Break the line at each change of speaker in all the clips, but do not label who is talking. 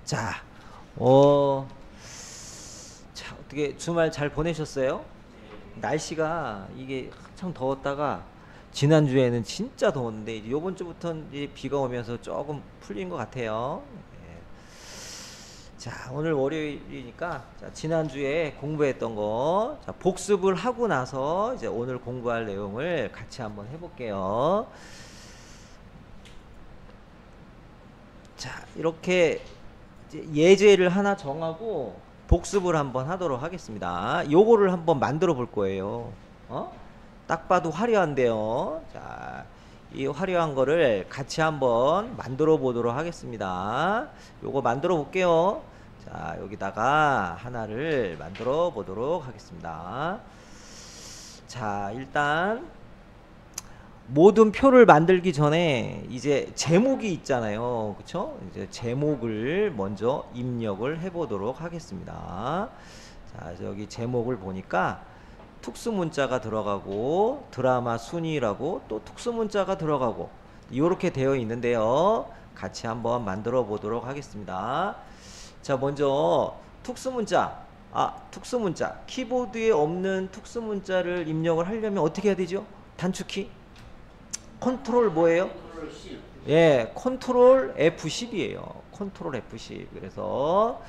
자, 자, 어떻게 주말 잘 보내셨어요? 날씨가 이게 한창 더웠다가 지난주에는 진짜 더웠는데 이제 요번 주부터는 이제 비가 오면서 조금 풀린 것 같아요. 예. 자, 오늘 월요일이니까 자, 지난주에 공부했던 거 자, 복습을 하고 나서 이제 오늘 공부할 내용을 같이 한번 해볼게요. 자, 이렇게 이제 예제를 하나 정하고 복습을 한번 하도록 하겠습니다. 요거를 한번 만들어 볼 거예요. 딱 봐도 화려한데요. 자, 이 화려한 거를 같이 한번 만들어 보도록 하겠습니다. 요거 만들어 볼게요. 자, 여기다가 하나를 만들어 보도록 하겠습니다. 자, 일단 모든 표를 만들기 전에 이제 제목이 있잖아요. 그쵸? 이제 제목을 먼저 입력을 해 보도록 하겠습니다. 자, 여기 제목을 보니까 특수문자가 들어가고 드라마 순위라고 또 특수문자가 들어가고 이렇게 되어 있는데요. 같이 한번 만들어 보도록 하겠습니다. 자, 먼저 특수문자. 특수문자. 키보드에 없는 특수문자를 입력을 하려면 어떻게 해야 되죠? 단축키? 컨트롤 뭐예요? 예, 컨트롤 F10이에요. 컨트롤 F10. 그래서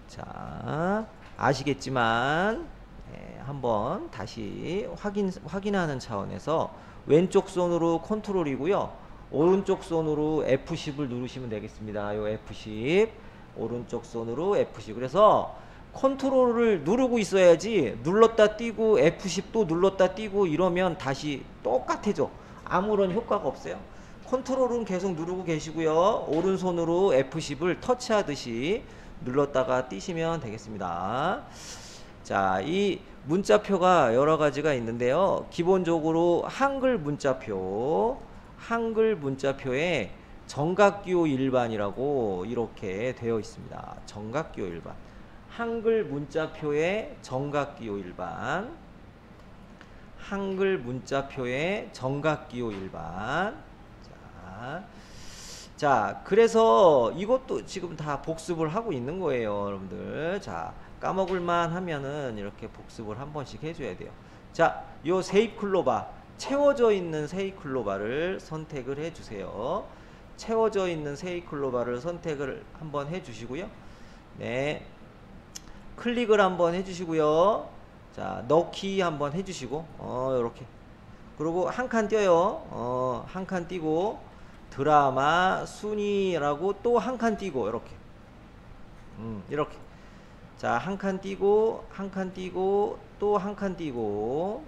자, 아시겠지만 예, 한번 다시 확인하는 차원에서 왼쪽 손으로 컨트롤이고요. 오른쪽 손으로 F10을 누르시면 되겠습니다. 요 F10. 오른쪽 손으로 F10. 그래서 컨트롤을 누르고 있어야지 눌렀다 띄고 F10 또 눌렀다 띄고 이러면 다시 똑같아져. 아무런 효과가 없어요. 컨트롤은 계속 누르고 계시고요. 오른손으로 F10을 터치하듯이 눌렀다가 띄시면 되겠습니다. 자, 이 문자표가 여러 가지가 있는데요. 기본적으로 한글 문자표에 정각기호 일반이라고 이렇게 되어 있습니다. 정각기호 일반. 한글 문자표에 정각기호 일반. 한글 문자표의 정각기호 일반. 자, 그래서 이것도 지금 다 복습을 하고 있는 거예요, 여러분들. 자, 까먹을만 하면은 이렇게 복습을 한 번씩 해줘야 돼요. 자, 요 세입클로바, 채워져 있는 세입클로바를 선택을 해주세요. 채워져 있는 세입클로바를 선택을 한번 해주시고요. 네, 클릭을 한번 해주시고요. 자, 넣기 한번 해주시고, 요렇게. 그리고 한 칸 띄어요. 한 칸 띄고, 드라마 순위라고 또 한 칸 띄고, 요렇게. 이렇게. 자, 한 칸 띄고, 한 칸 띄고, 또 한 칸 띄고,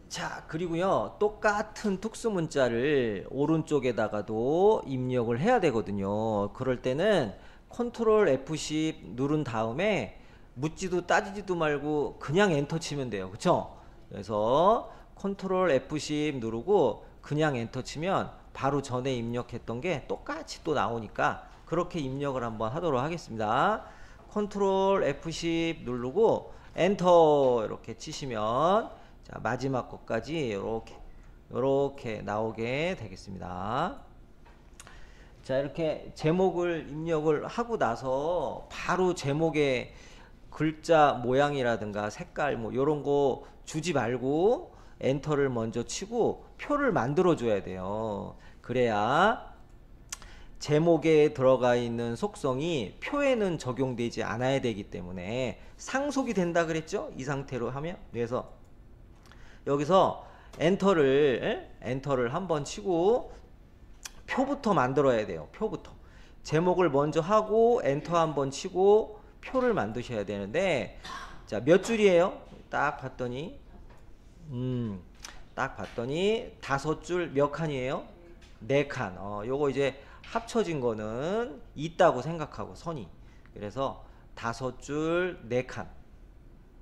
자, 그리고요, 똑같은 특수문자를 오른쪽에다가도 입력을 해야 되거든요. 그럴 때는 컨트롤 F10 누른 다음에 묻지도 따지지도 말고 그냥 엔터 치면 돼요. 그쵸? 그래서 컨트롤 F10 누르고 그냥 엔터 치면 바로 전에 입력했던 게 똑같이 또 나오니까 그렇게 입력을 한번 하도록 하겠습니다. 컨트롤 F10 누르고 엔터 이렇게 치시면 자, 마지막 것까지 요렇게 나오게 되겠습니다. 자, 이렇게 제목을 입력을 하고 나서 바로 제목의 글자 모양이라든가 색깔 뭐 요런 거 주지 말고 엔터를 먼저 치고 표를 만들어 줘야 돼요. 그래야 제목에 들어가 있는 속성이 표에는 적용되지 않아야 되기 때문에 상속이 된다 그랬죠? 이 상태로 하면. 그래서 여기서 엔터를 한번 치고 표부터 만들어야 돼요. 표부터. 제목을 먼저 하고 엔터 한번 치고 표를 만드셔야 되는데 자, 몇 줄이에요? 딱 봤더니 5줄 몇 칸이에요? 4칸. 요거 이제 합쳐진 거는 있다고 생각하고 선이. 그래서 5줄 4칸.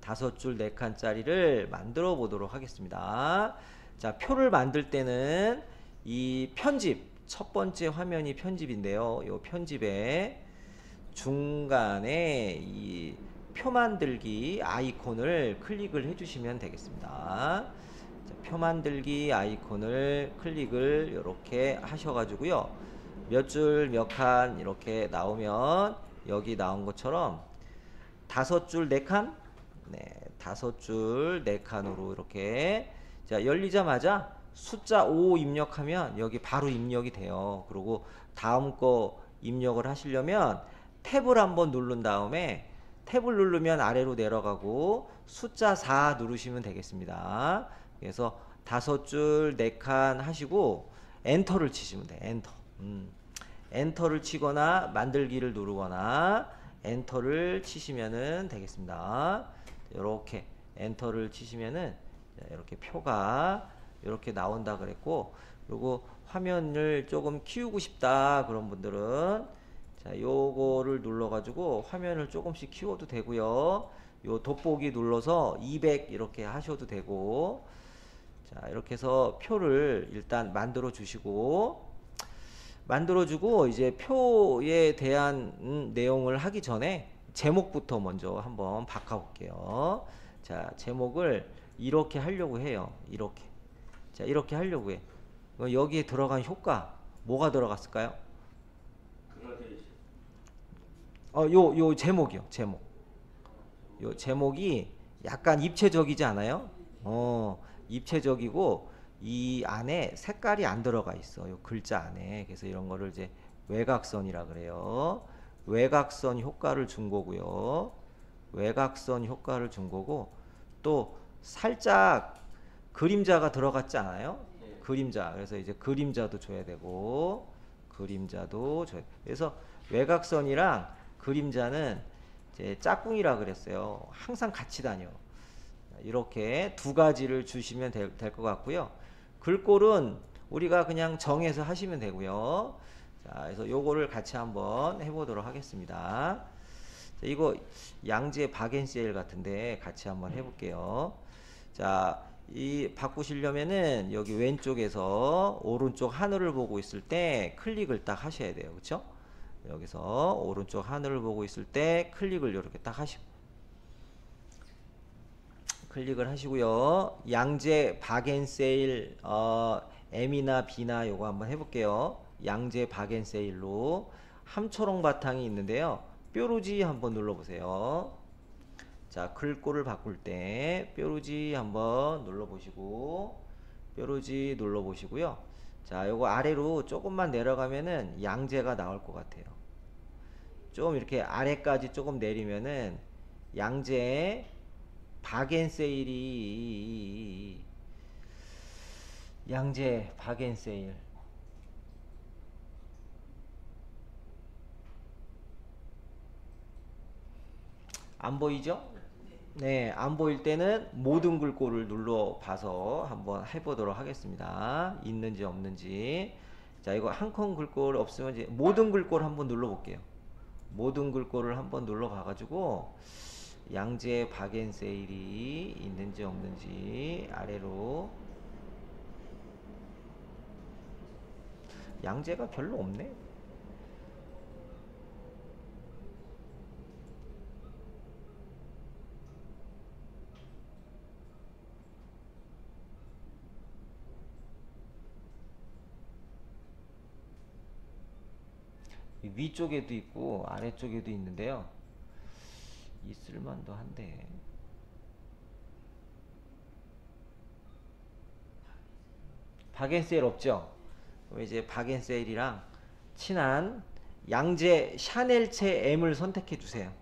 5줄 4칸짜리를 만들어 보도록 하겠습니다. 자, 표를 만들 때는 이 편집, 첫 번째 화면이 편집인데요. 이 편집에 중간에 이 표 만들기 아이콘을 클릭을 해주시면 되겠습니다. 자, 표 만들기 아이콘을 클릭을 이렇게 하셔가지고요. 몇 줄 몇 칸 이렇게 나오면 여기 나온 것처럼 5줄 4칸, 네, 5줄 4칸으로 이렇게 자 열리자마자 숫자 5 입력하면 여기 바로 입력이 돼요. 그리고 다음 거 입력을 하시려면 탭을 한번 누른 다음에 탭을 누르면 아래로 내려가고 숫자 4 누르시면 되겠습니다. 그래서 5줄 4칸 하시고 엔터를 치시면 돼요. 엔터. 엔터를 치거나 만들기를 누르거나 엔터를 치시면은 되겠습니다. 이렇게 엔터를 치시면은 이렇게 표가 이렇게 나온다 그랬고, 그리고 화면을 조금 키우고 싶다 그런 분들은 자 요거를 눌러 가지고 화면을 조금씩 키워도 되고요. 요 돋보기 눌러서 200 이렇게 하셔도 되고, 자 이렇게 해서 표를 일단 만들어 주시고, 만들어주고 이제 표에 대한 내용을 하기 전에 제목부터 먼저 한번 바꿔볼게요. 자, 제목을 이렇게 하려고 해요. 이렇게. 자, 이렇게 하려고 해. 여기에 들어간 효과 뭐가 들어갔을까요? 요 제목이요. 제목. 요 제목이 약간 입체적이지 않아요? 입체적이고 이 안에 색깔이 안 들어가 있어. 요 글자 안에. 그래서 이런 거를 이제 외곽선이라 그래요. 외곽선 효과를 준 거고요. 외곽선 효과를 준 거고, 또 살짝 그림자가 들어갔지 않아요? 네. 그림자. 그래서 이제 그림자도 줘야 되고, 그림자도 줘야 돼. 그래서 외곽선이랑 그림자는 이제 짝꿍이라 그랬어요. 항상 같이 다녀. 이렇게 두 가지를 주시면 될 것 같고요. 글꼴은 우리가 그냥 정해서 하시면 되고요. 자, 그래서 요거를 같이 한번 해보도록 하겠습니다. 자, 이거 양재 박앤세일 같은데 같이 한번 해볼게요. 자, 이 바꾸시려면은 여기 왼쪽에서 오른쪽 하늘을 보고 있을 때 클릭을 딱 하셔야 돼요. 그쵸? 여기서 오른쪽 하늘을 보고 있을 때 클릭을 이렇게 딱 하시고, 클릭을 하시고요. 양재 박앤세일 M이나 B나 요거 한번 해볼게요. 양재 박앤세일로 함초롱 바탕이 있는데요. 뾰루지 한번 눌러보세요. 자, 글꼴을 바꿀 때 뾰루지 한번 눌러보시고, 뾰루지 눌러보시고요. 자, 요거 아래로 조금만 내려가면은 양재가 나올 것 같아요. 좀 이렇게 아래까지 조금 내리면은 양재 박앤세일이, 양재 박앤세일 안 보이죠? 네, 안 보일 때는 모든 글꼴을 눌러 봐서 한번 해보도록 하겠습니다. 있는지 없는지. 자, 이거 한 칸 글꼴 없으면 이제 모든 글꼴 한번 눌러 볼게요. 모든 글꼴을 한번 눌러 봐가지고 양재 박앤세일이 있는지 없는지 아래로. 양재가 별로 없네. 위쪽에도 있고 아래쪽에도 있는데요. 있을만도 한데. 박앤세일 없죠? 그럼 이제 박앤세일이랑 친한 양재 샤넬체 M을 선택해 주세요.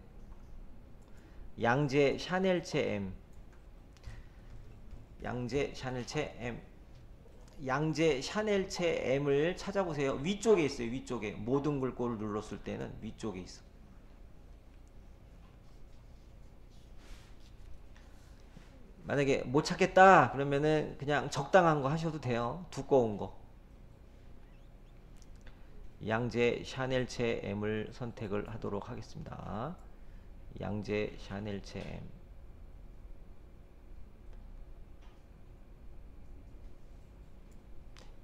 양재 샤넬체 M. 양재 샤넬체 M. 양재 샤넬체 M을 찾아보세요. 위쪽에 있어요. 위쪽에. 모든 글꼴을 눌렀을 때는 위쪽에 있어. 만약에 못 찾겠다 그러면은 그냥 적당한 거 하셔도 돼요. 두꺼운 거. 양재 샤넬체 M을 선택을 하도록 하겠습니다. 양재 샤넬체 M.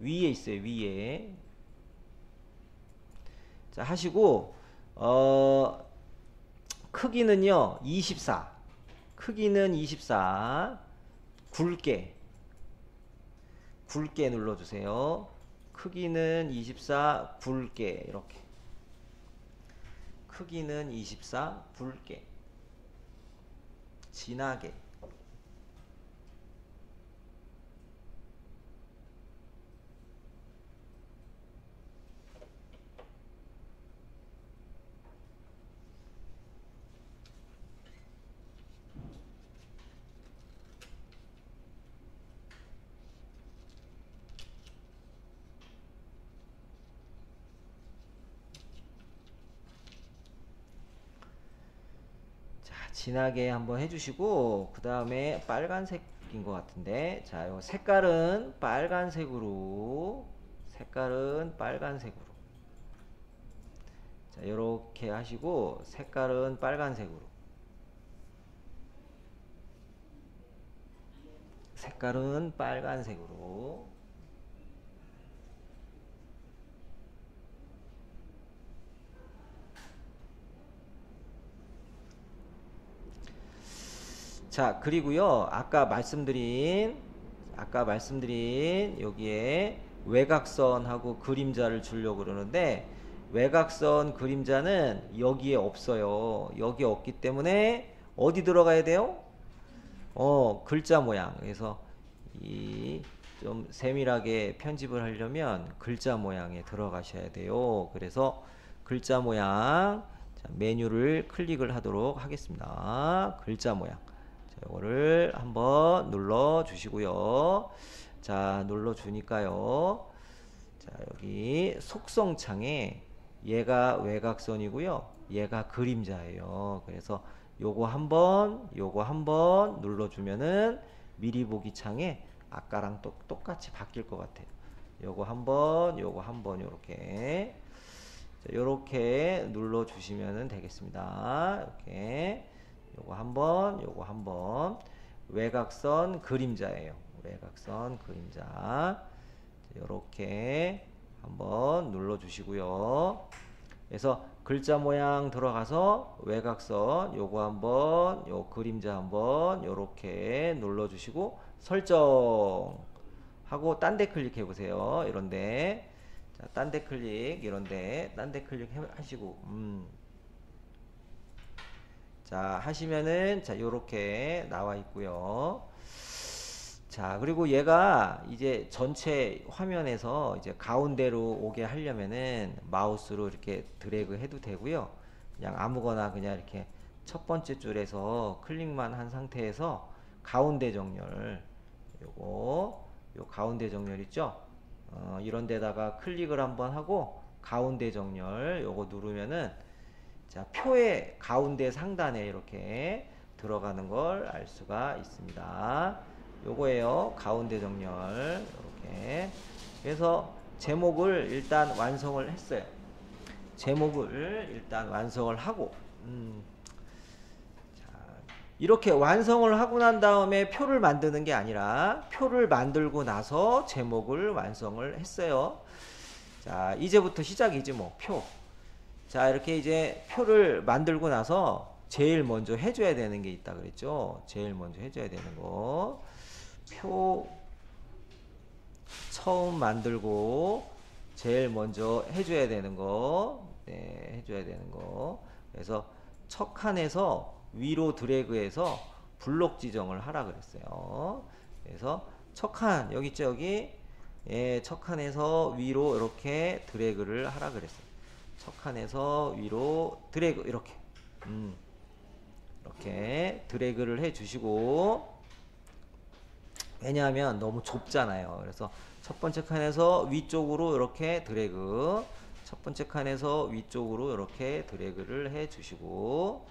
위에 있어요. 위에. 자, 하시고 크기는요 24. 크기는 24. 굵게 눌러주세요. 크기는 24. 굵게 이렇게. 크기는 24. 굵게. 진하게. 진하게 한번 해주시고, 그 다음에 빨간색인 것 같은데, 자, 요 색깔은 빨간색으로, 자, 요렇게 하시고, 색깔은 빨간색으로, 자, 그리고요, 아까 말씀드린 여기에 외곽선하고 그림자를 주려고 그러는데, 외곽선 그림자는 여기에 없어요. 여기에 없기 때문에 어디 들어가야 돼요? 글자 모양. 그래서 이 좀 세밀하게 편집을 하려면 글자 모양에 들어가셔야 돼요. 그래서 글자 모양, 자, 메뉴를 클릭을 하도록 하겠습니다. 글자 모양. 자, 이거를 한번 눌러 주시고요. 자, 눌러 주니까요. 자, 여기 속성창에 얘가 외곽선이고요. 얘가 그림자예요. 그래서 요거 한번 눌러주면은 미리 보기 창에 아까랑 똑같이 바뀔 것 같아요. 요거 한번 요렇게. 자, 요렇게 눌러주시면 되겠습니다. 이렇게. 요거 한번. 외곽선 그림자예요. 외곽선 그림자. 요렇게 한번 눌러주시고요. 그래서 글자 모양 들어가서 외곽선 요거 한번, 요 그림자 한번 요렇게 눌러주시고 설정 하고 딴 데 클릭해 보세요. 이런데, 자, 딴 데 클릭, 이런데 딴 데 클릭 하시고 자, 하시면은 자, 요렇게 나와 있고요. 자, 그리고 얘가 이제 전체 화면에서 이제 가운데로 오게 하려면은 마우스로 이렇게 드래그 해도 되고요. 그냥 아무거나 그냥 이렇게 첫 번째 줄에서 클릭만 한 상태에서 가운데 정렬, 요 가운데 정렬 있죠? 이런 데다가 클릭을 한번 하고 가운데 정렬 요거 누르면은 자, 표의 가운데 상단에 이렇게 들어가는 걸 알 수가 있습니다. 요거예요. 가운데 정렬. 이렇게. 그래서 제목을 일단 완성을 했어요. 제목을 일단 완성을 하고, 자, 이렇게 완성을 하고 난 다음에 표를 만드는 게 아니라 표를 만들고 나서 제목을 완성을 했어요. 자, 이제부터 시작이지 뭐, 표. 자, 이렇게 이제 표를 만들고 나서 제일 먼저 해줘야 되는 게 있다 그랬죠. 제일 먼저 해줘야 되는 거. 표 처음 만들고 제일 먼저 해줘야 되는 거. 네, 해줘야 되는 거. 그래서 첫 칸에서 위로 드래그해서 블록 지정을 하라 그랬어요. 그래서 첫 칸, 여기 있죠, 여기. 예, 첫 칸에서 위로 이렇게 드래그를 하라 그랬어요. 첫 칸에서 위로 드래그 이렇게 이렇게 드래그를 해 주시고, 왜냐하면 너무 좁잖아요. 그래서 첫 번째 칸에서 위쪽으로 이렇게 드래그, 첫 번째 칸에서 위쪽으로 이렇게 드래그를 해 주시고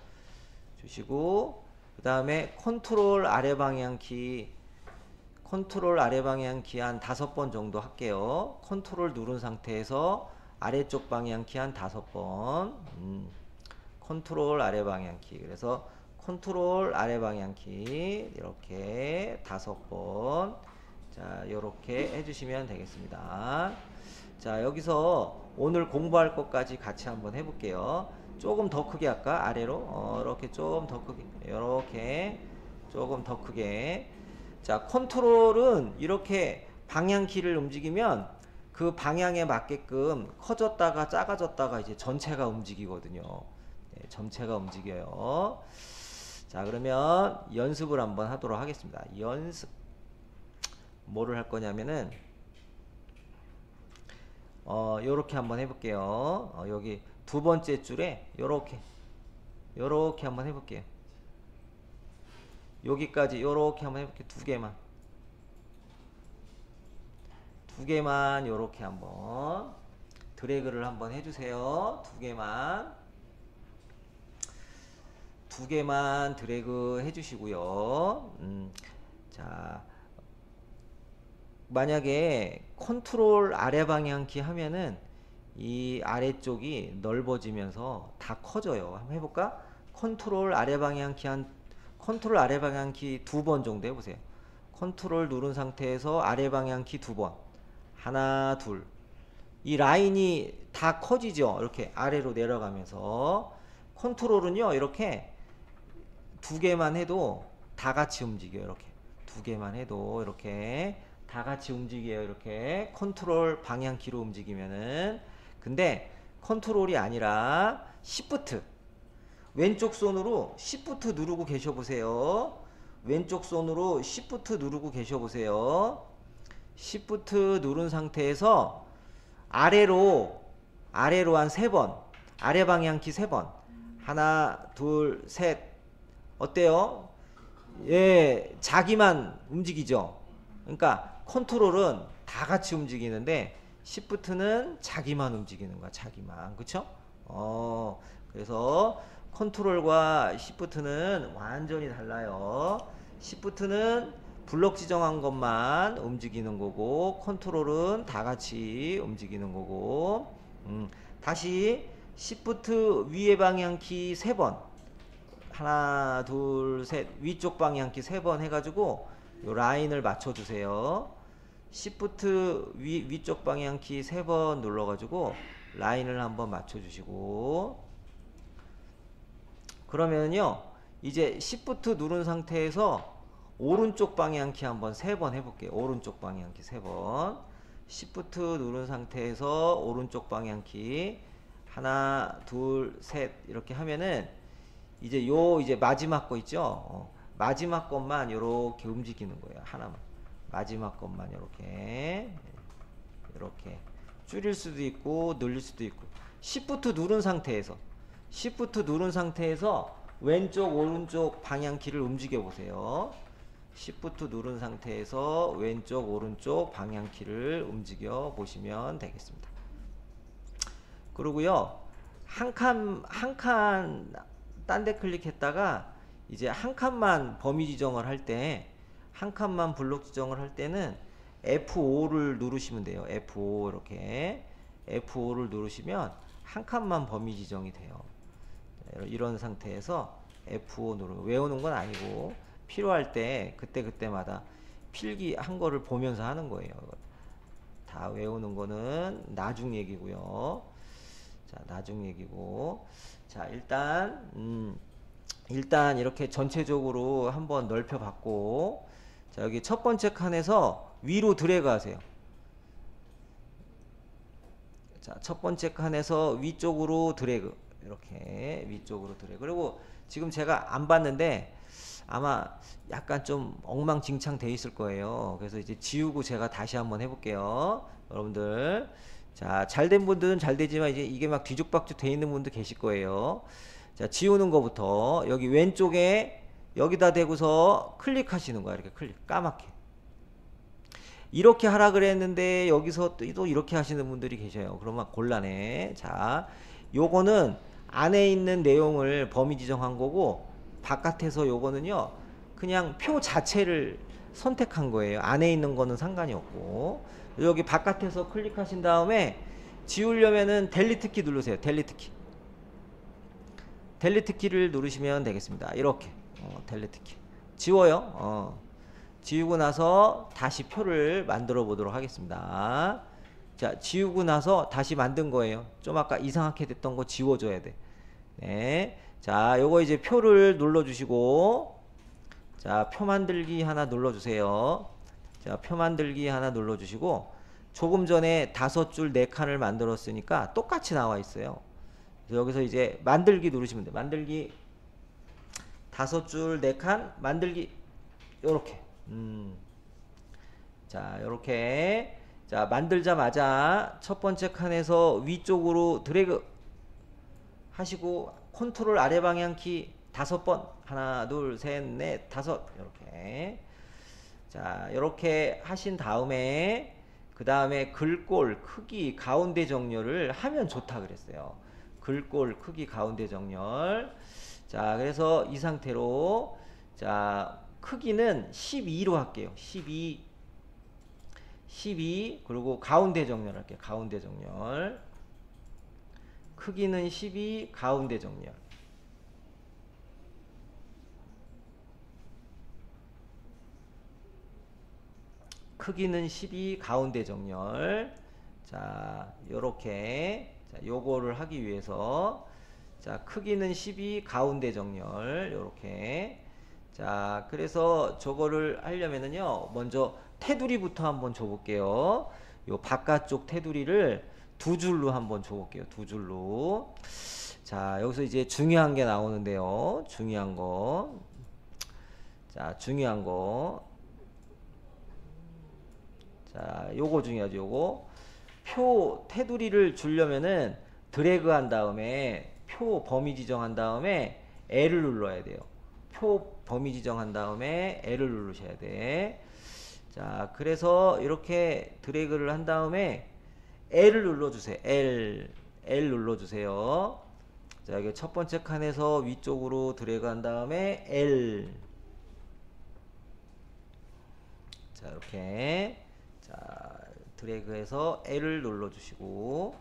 그 다음에 컨트롤 아래 방향 키 한 5번 정도 할게요. 컨트롤 누른 상태에서 아래쪽 방향 키 한 5번. 컨트롤 아래 방향 키. 그래서 컨트롤 아래 방향 키 이렇게 5번. 자, 요렇게 해주시면 되겠습니다. 자, 여기서 오늘 공부할 것까지 같이 한번 해볼게요. 조금 더 크게 할까? 아래로 이렇게 좀 더 크게, 이렇게 조금 더 크게. 자, 컨트롤은 이렇게 방향키를 움직이면 그 방향에 맞게끔 커졌다가 작아졌다가 이제 전체가 움직이거든요. 네, 전체가 움직여요. 자, 그러면 연습을 한번 하도록 하겠습니다. 연습. 뭐를 할 거냐면은 요렇게 한번 해볼게요. 여기 두 번째 줄에 요렇게 한번 해볼게요. 여기까지 요렇게 한번 해볼게요. 두 개만 요렇게 한번 드래그를 한번 해주세요. 두 개만 드래그 해주시고요. 자, 만약에 컨트롤 아래 방향키 하면은 이 아래쪽이 넓어지면서 다 커져요. 한번 해볼까? 컨트롤 아래 방향키 두 번 정도 해보세요. 컨트롤 누른 상태에서 아래 방향키 두 번. 하나, 둘. 이 라인이 다 커지죠. 이렇게 아래로 내려가면서. 컨트롤은요, 이렇게 두 개만 해도 다 같이 움직여요. 이렇게 두 개만 해도 이렇게 다 같이 움직여요. 이렇게 컨트롤 방향키로 움직이면은. 근데 컨트롤이 아니라 시프트, 왼쪽 손으로 시프트 누르고 계셔 보세요. 왼쪽 손으로 시프트 누르고 계셔 보세요. 시프트 누른 상태에서 아래로 한 3번, 아래 방향키 3번. 하나, 둘, 셋. 어때요? 예, 자기만 움직이죠. 그러니까 컨트롤은 다 같이 움직이는데 시프트는 자기만 움직이는 거야. 자기만. 그쵸? 그래서 컨트롤과 시프트는 완전히 달라요. 시프트는 블록 지정한 것만 움직이는 거고, 컨트롤은 다 같이 움직이는 거고. 다시 시프트 위에 방향키 3번. 하나, 둘, 셋. 위쪽 방향키 3번 해가지고 요 라인을 맞춰주세요. 시프트 위쪽 방향키 3번 눌러가지고 라인을 한번 맞춰주시고, 그러면요 이제 시프트 누른 상태에서 오른쪽 방향키 한번 3번 해볼게요. 오른쪽 방향키 3번. 시프트 누른 상태에서 오른쪽 방향키 하나, 둘, 셋 이렇게 하면은 이제 이제 마지막 거 있죠. 마지막 것만 이렇게 움직이는 거예요. 하나만. 마지막 것만 이렇게 줄일 수도 있고 늘릴 수도 있고. 시프트 누른 상태에서 왼쪽 오른쪽 방향키를 움직여 보세요. 시프트 누른 상태에서 왼쪽 오른쪽 방향키를 움직여 보시면 되겠습니다. 그리고요 한 칸 딴 데 클릭했다가 이제 한 칸만 범위 지정을 할 때, 한 칸만 블록 지정을 할 때는 F5를 누르시면 돼요. F5 이렇게 F5를 누르시면 한 칸만 범위 지정이 돼요. 이런 상태에서 F5 누르고, 외우는 건 아니고 필요할 때 그때마다 필기한 거를 보면서 하는 거예요. 다 외우는 거는 나중 얘기고요. 자, 나중 얘기고. 자, 일단 이렇게 전체적으로 한번 넓혀 봤고, 자, 여기 첫 번째 칸에서 위로 드래그 하세요. 자, 첫 번째 칸에서 위쪽으로 드래그. 이렇게 위쪽으로 드래그. 그리고 지금 제가 안 봤는데 아마 약간 좀 엉망진창 돼 있을 거예요. 그래서 이제 지우고 제가 다시 한번 해볼게요. 여러분들. 자, 잘된 분들은 잘 되지만 이제 이게 막 뒤죽박죽 돼 있는 분도 계실 거예요. 자, 지우는 거부터 여기 왼쪽에 여기다 대고서 클릭하시는 거야. 이렇게 까맣게. 이렇게 하라 그랬는데 여기서 또 이렇게 하시는 분들이 계셔요. 그러면 곤란해. 자, 요거는 안에 있는 내용을 범위 지정한 거고, 바깥에서 요거는요 그냥 표 자체를 선택한 거예요. 안에 있는 거는 상관이 없고. 여기 바깥에서 클릭하신 다음에 지우려면은 델리트 키 누르세요. 델리트 키를 누르시면 되겠습니다. 이렇게 델리트 키 지워요. 지우고 나서 다시 표를 만들어 보도록 하겠습니다. 자, 지우고 나서 다시 만든 거예요. 좀 아까 이상하게 됐던 거 지워줘야 돼. 네. 자, 요거 이제 표를 눌러주시고, 자, 표 만들기 하나 눌러주세요. 자, 표 만들기 하나 눌러주시고, 조금 전에 5줄 4칸을 만들었으니까 똑같이 나와 있어요. 그래서 여기서 이제 만들기 누르시면 돼요. 만들기 5줄 4칸 만들기 요렇게. 자, 요렇게. 자, 만들자마자 첫 번째 칸에서 위쪽으로 드래그 하시고 컨트롤 아래 방향 키 5번. 하나, 둘, 셋, 넷, 5. 요렇게. 자, 요렇게 하신 다음에 그 다음에 글꼴 크기 가운데 정렬을 하면 좋다 그랬어요. 글꼴 크기 가운데 정렬. 자, 그래서 이 상태로 자, 크기는 12로 할게요. 12 그리고 가운데 정렬 할게요. 가운데 정렬. 크기는 12 가운데 정렬. 크기는 12 가운데 정렬. 자, 요렇게. 자, 요거를 하기 위해서 자, 크기는 12 가운데 정렬. 요렇게. 자, 그래서 저거를 하려면은요, 먼저 테두리부터 한번 줘볼게요. 요 바깥쪽 테두리를 2줄로 한번 줘볼게요. 2줄로. 자, 여기서 이제 중요한 게 나오는데요. 중요한 거. 자, 중요한 거. 자, 요거 중요하죠. 요거. 표 테두리를 주려면은 드래그 한 다음에 표 범위 지정한 다음에 L을 눌러야 돼요. 표 범위 지정한 다음에 L을 누르셔야 돼. 자, 그래서 이렇게 드래그를 한 다음에 L을 눌러주세요. L 눌러주세요. 자, 여기 첫 번째 칸에서 위쪽으로 드래그 한 다음에 L. 자, 이렇게. 자, 드래그해서 L을 눌러주시고,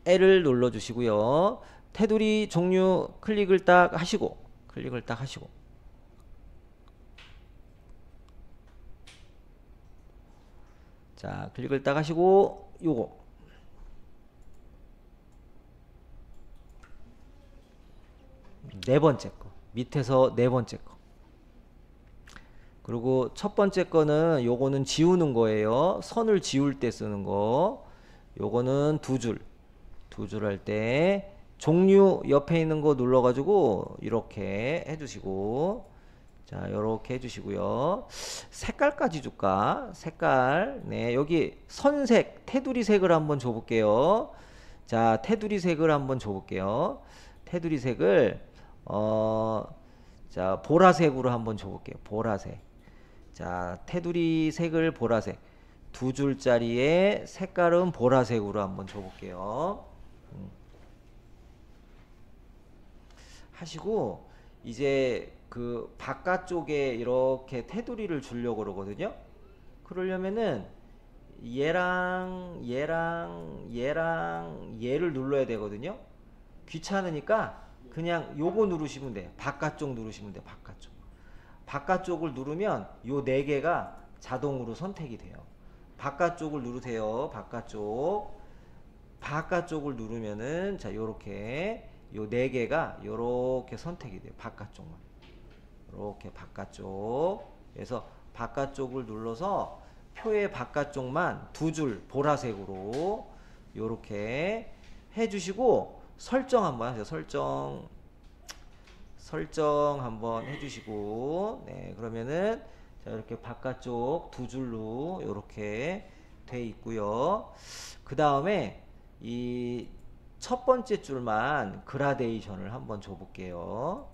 L을 눌러주시고요. 테두리 종류 클릭을 딱 하시고, 자, 클릭을 딱 하시고, 요거. 네 번째 거. 밑에서 네 번째 거. 그리고 첫 번째 거는 요거는 지우는 거예요. 선을 지울 때 쓰는 거. 요거는 2줄. 2줄 할 때 종류 옆에 있는 거 눌러가지고 이렇게 해주시고, 자, 요렇게 해주시고요. 색깔까지 줄까? 색깔. 네, 여기 선색, 테두리 색을 한번 줘볼게요. 자, 테두리 색을 한번 줘볼게요. 테두리 색을 자, 보라색으로 한번 줘볼게요. 보라색. 자, 테두리 색을 보라색. 2줄짜리의 색깔은 보라색으로 한번 줘볼게요. 하시고 이제 그 바깥쪽에 이렇게 테두리를 주려고 그러거든요. 그러려면은 얘랑 얘를 눌러야 되거든요. 귀찮으니까 그냥 요거 누르시면 돼요. 바깥쪽 누르시면 돼요. 바깥쪽을 누르면 요 4개가 자동으로 선택이 돼요. 바깥쪽을 누르세요. 바깥쪽을 누르면은 자, 요렇게 요 4개가 요렇게 선택이 돼요. 바깥쪽만. 요렇게 바깥쪽. 그래서 바깥쪽을 눌러서 표의 바깥쪽만 2줄 보라색으로 요렇게 해주시고 설정 한번 하세요. 설정 한번 해주시고, 네, 그러면은 자, 이렇게 바깥쪽 2줄로 이렇게 돼 있고요. 그 다음에 이 첫 번째 줄만 그라데이션을 한번 줘볼게요.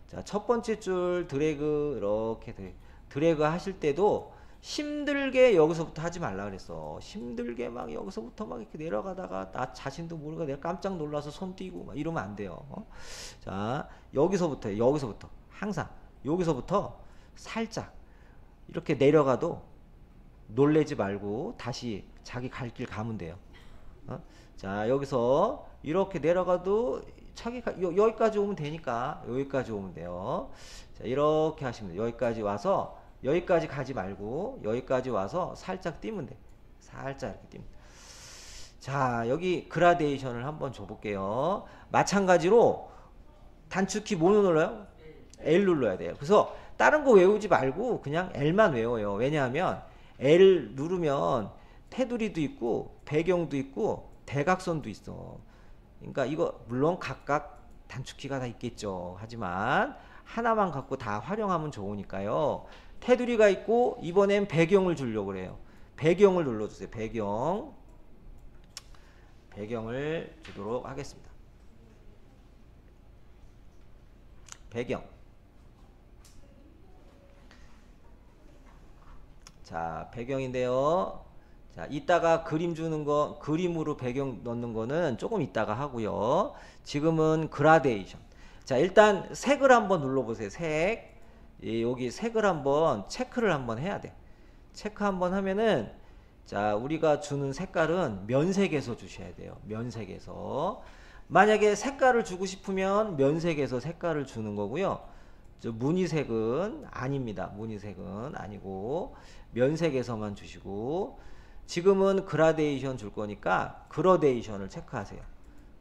자, 첫 번째 줄 드래그 이렇게 드래그 하실 때도 힘들게 여기서부터 하지 말라 그랬어. 힘들게 막 여기서부터 막 이렇게 내려가다가 나 자신도 모르게 내가 깜짝 놀라서 손 띄고 막 이러면 안 돼요. 자, 여기서부터 항상 여기서부터 살짝 이렇게 내려가도 놀래지 말고 다시 자기 갈 길 가면 돼요. 자, 여기서 이렇게 내려가도 여기까지 오면 되니까 여기까지 오면 돼요. 자, 이렇게 하시면 돼요. 여기까지 와서 여기까지 가지 말고 여기까지 와서 살짝 띄면 돼. 살짝 이렇게 띄면 돼. 자, 여기 그라데이션을 한번 줘볼게요. 마찬가지로 단축키 뭐 눌러요? L 눌러야 돼요. 그래서 다른 거 외우지 말고 그냥 L만 외워요. 왜냐하면 L 누르면 테두리도 있고 배경도 있고 대각선도 있어. 그러니까 이거 물론 각각 단축키가 다 있겠죠. 하지만 하나만 갖고 다 활용하면 좋으니까요. 테두리가 있고 이번엔 배경을 주려고 그래요. 배경을 눌러주세요. 배경을 주도록 하겠습니다. 배경. 자, 배경인데요. 자, 이따가 그림 주는 거, 그림으로 배경 넣는 거는 조금 이따가 하고요. 지금은 그라데이션. 자, 일단 색을 한번 눌러보세요. 색. 여기 색을 한번 체크를 한번 해야 돼. 체크 한번 하면은, 자, 우리가 주는 색깔은 면색에서 주셔야 돼요. 면색에서. 만약에 색깔을 주고 싶으면 면색에서 색깔을 주는 거고요. 무늬색은 아닙니다. 무늬색은 아니고 면색에서만 주시고, 지금은 그라데이션 줄 거니까 그라데이션을 체크하세요.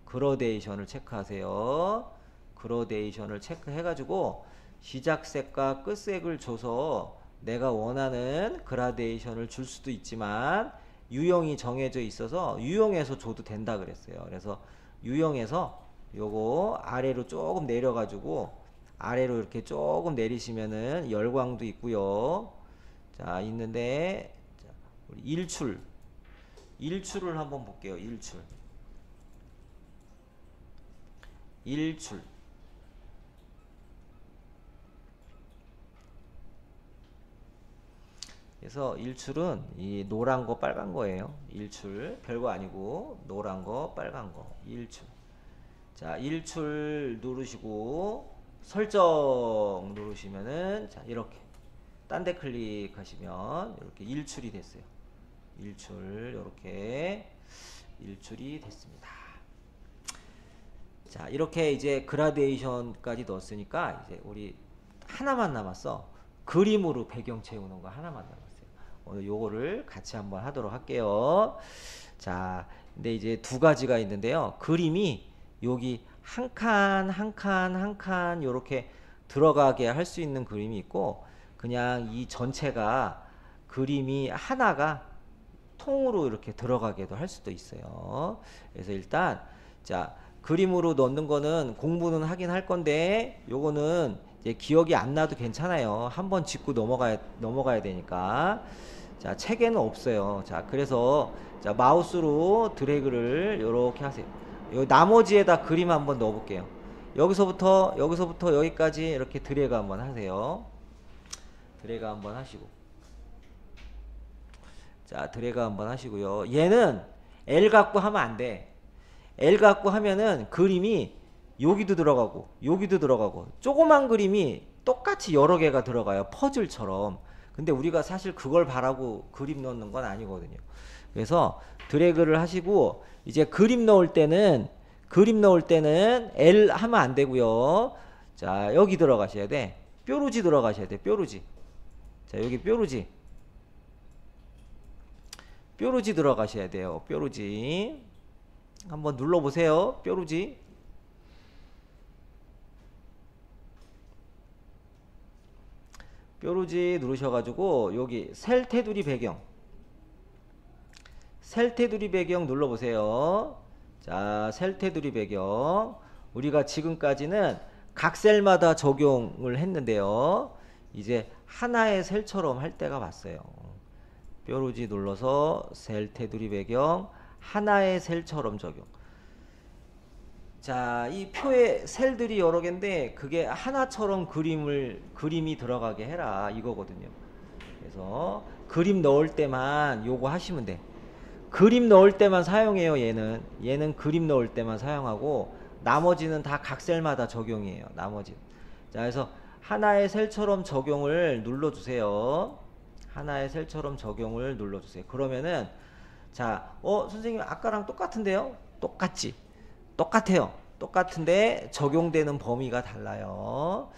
그라데이션을 체크하세요. 그라데이션을 체크해 가지고 시작색과 끝색을 줘서 내가 원하는 그라데이션을 줄 수도 있지만 유형이 정해져 있어서 유형에서 줘도 된다 그랬어요. 그래서 유형에서 요거 아래로 조금 내려 가지고 아래로 이렇게 조금 내리시면은 열광도 있고요. 자, 있는데 자, 우리 일출을 한번 볼게요. 일출. 그래서 일출은 이 노란 거 빨간 거예요. 일출 별거 아니고 노란 거 빨간 거 일출. 자, 일출 누르시고 설정 누르시면은 자, 이렇게 딴 데 클릭하시면 이렇게 일출이 됐어요. 일출 이렇게 일출이 됐습니다. 자, 이렇게 이제 그라데이션까지 넣었으니까 이제 우리 하나만 남았어. 그림으로 배경 채우는 거 하나만 남았어요. 오늘 요거를 같이 한번 하도록 할게요. 자, 근데 이제 두 가지가 있는데요. 그림이 여기 한 칸 요렇게 들어가게 할 수 있는 그림이 있고, 그냥 이 전체가 그림이 하나가 통으로 이렇게 들어가게도 할 수도 있어요. 그래서 일단 자, 그림으로 넣는 거는 공부는 하긴 할 건데 요거는 이제 기억이 안 나도 괜찮아요. 한번 짚고 넘어가야 되니까. 자, 책에는 없어요. 자, 그래서 자, 마우스로 드래그를 이렇게 하세요. 요 나머지에다 그림 한번 넣어 볼게요. 여기서부터 여기까지 이렇게 드래그 한번 하세요. 드래그 한번 하시고, 자, 드래그 한번 하시고요. 얘는 L 갖고 하면 안 돼. L 갖고 하면은 그림이 여기도 들어가고 여기도 들어가고 조그만 그림이 똑같이 여러 개가 들어가요. 퍼즐처럼. 근데 우리가 사실 그걸 바라고 그림 넣는 건 아니거든요. 그래서 드래그를 하시고, 이제 그림 넣을 때는 L 하면 안 되고요. 자, 여기 들어가셔야 돼. 뾰루지 들어가셔야 돼. 뾰루지. 자, 여기 뾰루지 들어가셔야 돼요. 뾰루지 한번 눌러보세요. 뾰루지. 뾰루지 누르셔가지고 여기 셀 테두리 배경 눌러보세요. 자, 셀 테두리 배경. 우리가 지금까지는 각 셀마다 적용을 했는데요. 이제 하나의 셀처럼 할 때가 왔어요. 뾰루지 눌러서 셀 테두리 배경 하나의 셀처럼 적용. 자, 이 표에 셀들이 여러 개인데 그게 하나처럼 그림이 들어가게 해라 이거거든요. 그래서 그림 넣을 때만 요거 하시면 돼. 그림 넣을 때만 사용해요. 얘는 그림 넣을 때만 사용하고 나머지는 다 각 셀마다 적용이에요. 나머지. 자, 그래서 하나의 셀처럼 적용을 눌러주세요. 하나의 셀처럼 적용을 눌러주세요. 그러면은 자, 선생님 아까랑 똑같은데요? 똑같아요. 똑같은데 적용되는 범위가 달라요.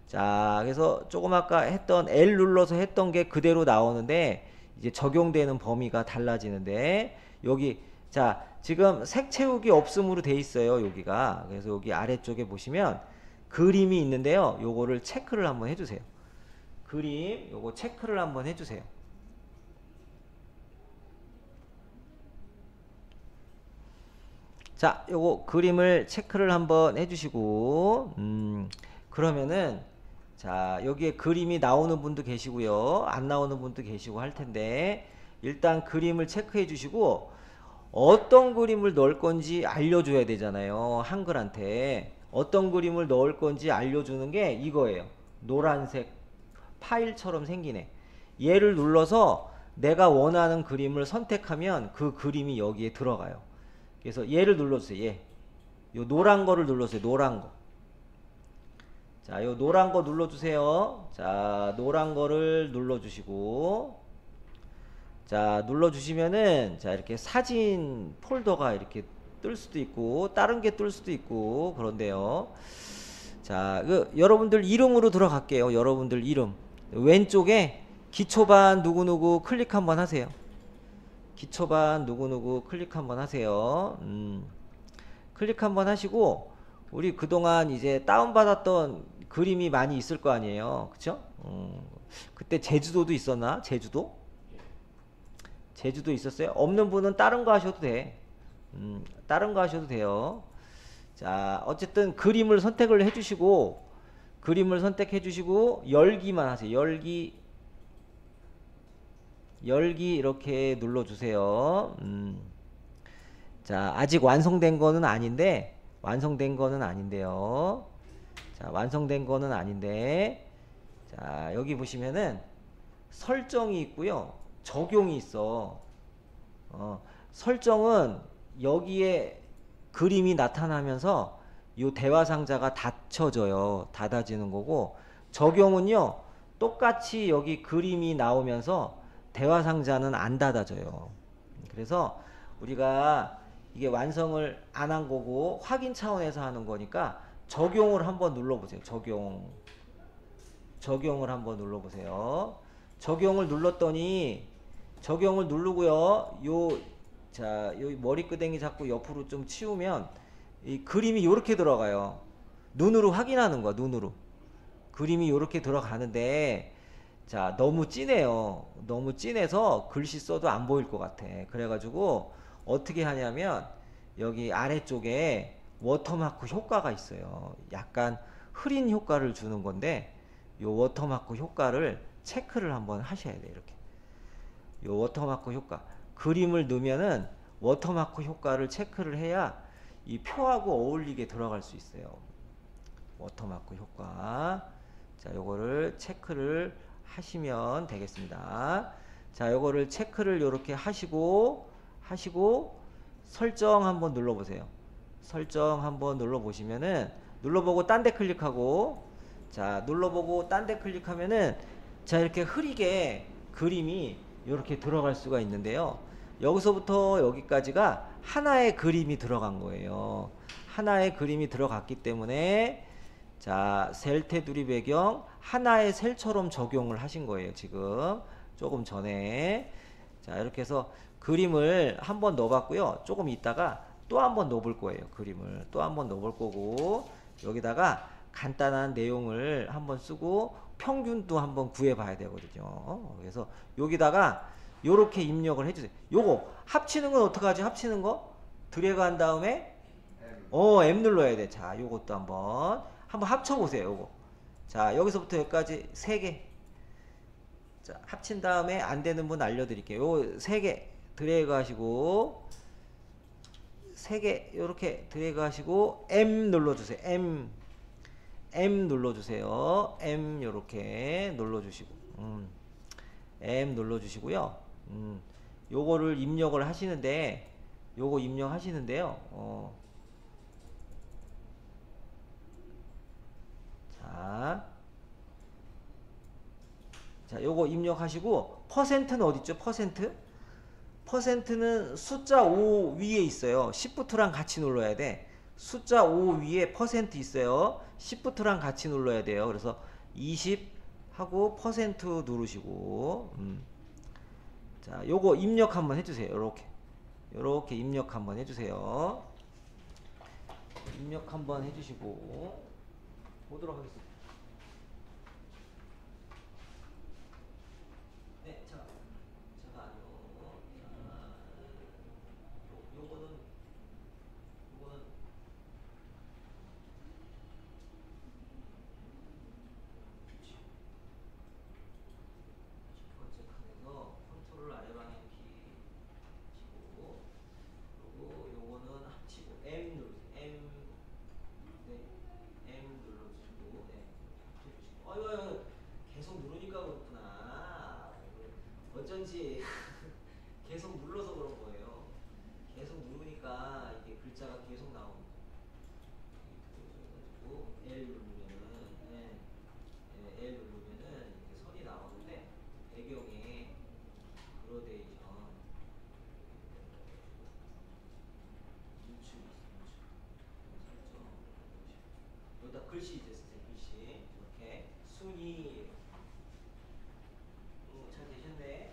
자, 그래서 조금 아까 했던 L 눌러서 했던 게 그대로 나오는데 이제 적용되는 범위가 달라지는데 여기 자, 지금 색 채우기 없음으로 돼 있어요. 여기가. 그래서 여기 아래쪽에 보시면 그림이 있는데요. 요거를 체크를 한번 해주세요. 그림 요거 체크를 한번 해주세요. 자, 요거 그림을 체크를 한번 해주시고 그러면은 자, 여기에 그림이 나오는 분도 계시고요, 안 나오는 분도 계시고 할 텐데 일단 그림을 체크해 주시고 어떤 그림을 넣을 건지 알려줘야 되잖아요. 한글한테 어떤 그림을 넣을 건지 알려주는 게 이거예요. 노란색 파일처럼 생기네. 얘를 눌러서 내가 원하는 그림을 선택하면 그 그림이 여기에 들어가요. 그래서 얘를 눌러주세요. 얘. 요 노란 거를 눌러주세요. 노란 거. 자, 요 노란 거 눌러주세요. 자, 노란 거를 눌러주시고, 자, 눌러주시면은, 자, 이렇게 사진 폴더가 이렇게 뜰 수도 있고, 다른 게 뜰 수도 있고, 그런데요. 자, 여러분들 이름으로 들어갈게요. 여러분들 이름. 왼쪽에 기초반 누구누구 클릭 한번 하세요. 기초반 누구누구 클릭 한번 하세요. 클릭 한번 하시고, 우리 그동안 이제 다운받았던 그림이 많이 있을 거 아니에요. 그쵸? 그때 제주도도 있었나? 제주도? 제주도 있었어요? 없는 분은 다른 거 하셔도 돼. 다른 거 하셔도 돼요. 자, 어쨌든 그림을 선택을 해주시고, 그림을 선택해 주시고, 열기만 하세요. 열기 이렇게 눌러주세요. 자, 아직 완성된 거는 아닌데, 자, 완성된 거는 아닌데, 자, 여기 보시면은 설정이 있고요, 적용이 있어. 설정은 여기에 그림이 나타나면서 이 대화 상자가 닫혀져요. 닫아지는 거고, 적용은요, 똑같이 여기 그림이 나오면서 대화 상자는 안 닫아져요. 그래서 우리가 이게 완성을 안 한 거고 확인 차원에서 하는 거니까 적용을 한번 눌러보세요. 적용을 한번 눌러보세요. 적용을 눌렀더니, 적용을 누르고요, 자, 요 머리끄댕이 잡고 옆으로 좀 치우면 이 그림이 이렇게 들어가요. 눈으로 확인하는 거야. 눈으로 그림이 이렇게 들어가는데, 자, 너무 진해요. 너무 진해서 글씨 써도 안 보일 것 같아. 그래가지고 어떻게 하냐면 여기 아래쪽에 워터마크 효과가 있어요. 약간 흐린 효과를 주는 건데, 요 워터마크 효과를 체크를 한번 하셔야 돼요. 이렇게 요 워터마크 효과, 그림을 넣으면은 워터마크 효과를 체크를 해야 이 표하고 어울리게 들어갈 수 있어요. 워터마크 효과. 자, 요거를 체크를 하시면 되겠습니다. 자, 요거를 체크를 요렇게 하시고 설정 한번 눌러보세요. 설정 한번 눌러보시면은, 눌러보고 딴 데 클릭하고, 자, 눌러보고 딴 데 클릭하면은, 자, 이렇게 흐리게 그림이 이렇게 들어갈 수가 있는데요. 여기서부터 여기까지가 하나의 그림이 들어간 거예요. 하나의 그림이 들어갔기 때문에, 자, 셀 테두리 배경 하나의 셀처럼 적용을 하신 거예요. 지금 조금 전에. 자, 이렇게 해서 그림을 한번 넣어봤고요. 조금 있다가 또 한번 넣어볼 거예요. 그림을 또 한번 넣어볼 거고, 여기다가 간단한 내용을 한번 쓰고 평균도 한번 구해봐야 되거든요. 그래서 여기다가 요렇게 입력을 해주세요. 요거 합치는 건 어떡하지? 합치는 거 드래그 한 다음에 M 눌러야 돼. 자, 요것도 한번 합쳐보세요. 요거. 자, 여기서부터 여기까지 3개. 자, 합친 다음에 안 되는 분 알려드릴게요. 요 3개 드래그 하시고, 3개 요렇게 드래그 하시고 M 눌러주세요. M 눌러주세요. M 요렇게 눌러주시고, M 눌러주시고요. 요거를 입력을 하시는데, 요거 입력하시는데요. 자, 요거 입력하시고, 퍼센트는 어딨죠? 퍼센트는 숫자 5 위에 있어요. Shift랑 같이 눌러야 돼. 숫자 5 위에 퍼센트 있어요. 시프트랑 같이 눌러야 돼요. 그래서 20 하고 퍼센트 누르시고 자, 요거 입력 한번 해주세요. 요렇게 입력 한번 해주세요. 입력 한번 해주시고 보도록 하겠습니다. 네, 잠깐요. 요거는 첫 번째 칸에서 컨트롤 아래방향 키시고, 그리고 요거는 합치고 M 누르세요. 네, M 눌러주시고, 네, 합쳐주시고. 아유, 계속 누르니까 그렇구나. 어쩐지 계속 눌러서 그런 거예요. 계속 누르니까 이게 글자가 계속 나옵니다. 그래가지고 L 누르면은, 네, 네, L 누르면은 이렇게 선이 나오는데 배경에 그로데이션 유축이 있어요. 유축. 여기다 글씨 이제 쓰세요. 글씨 이렇게 순이 잘 되셨네.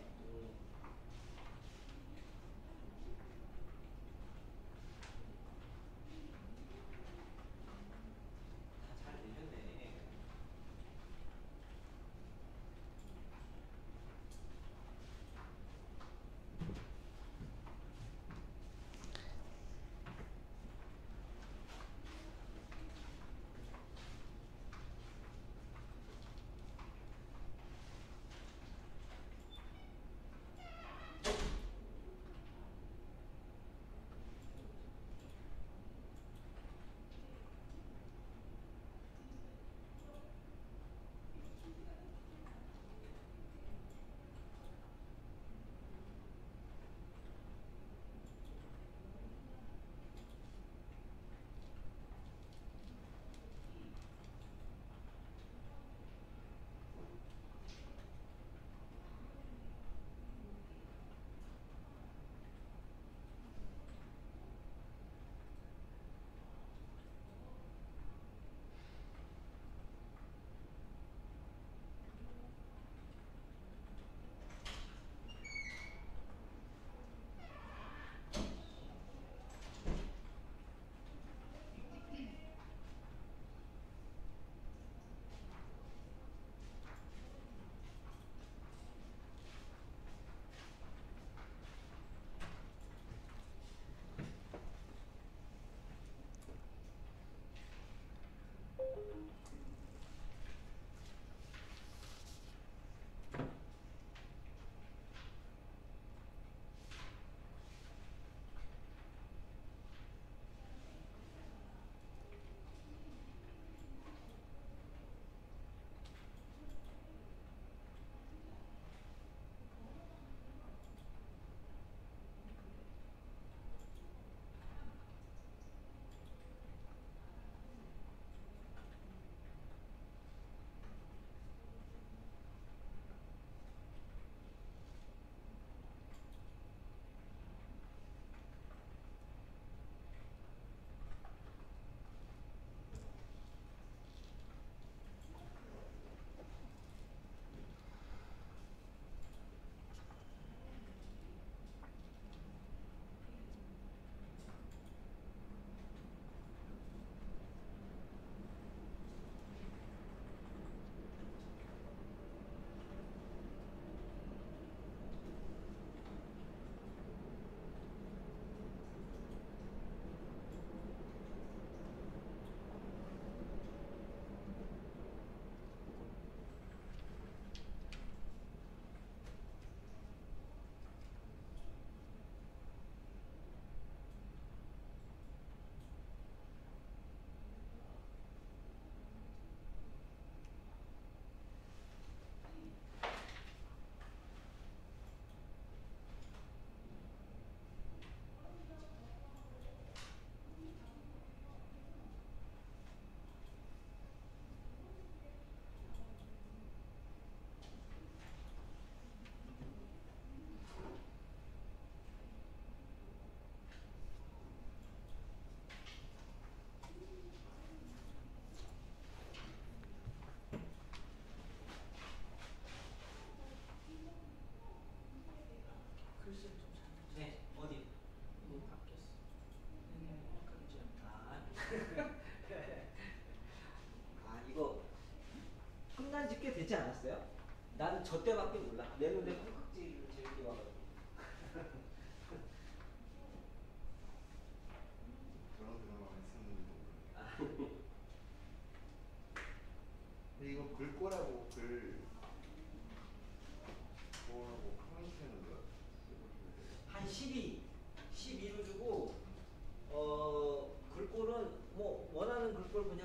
잘 되셨네.